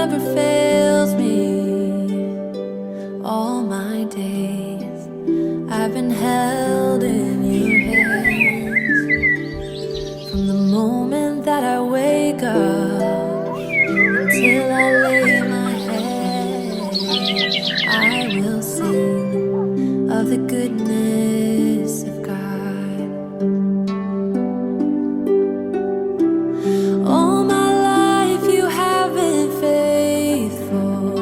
never fails me. All my days I've been held in your hands. From the moment that I wake up till I lay my head, I will sing of the goodness of God. All my life you have been faithful.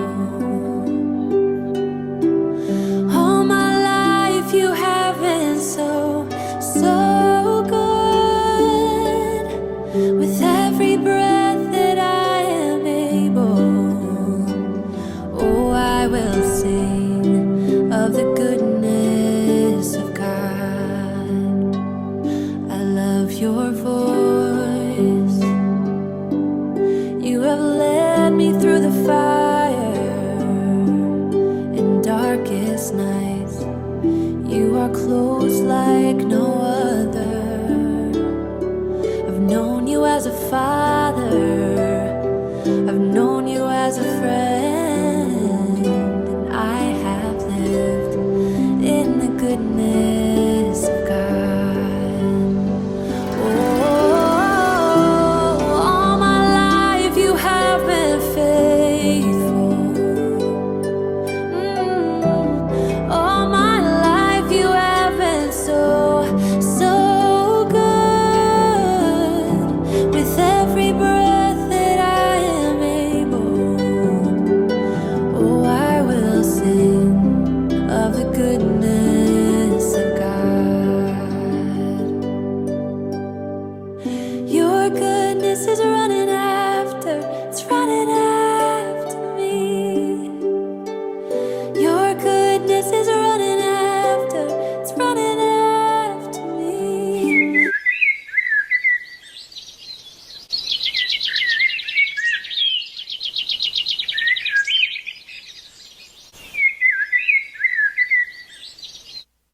All my life you have been so, so good. With every breath that I am able, oh, I will sing of the goodness of God. I love your voice.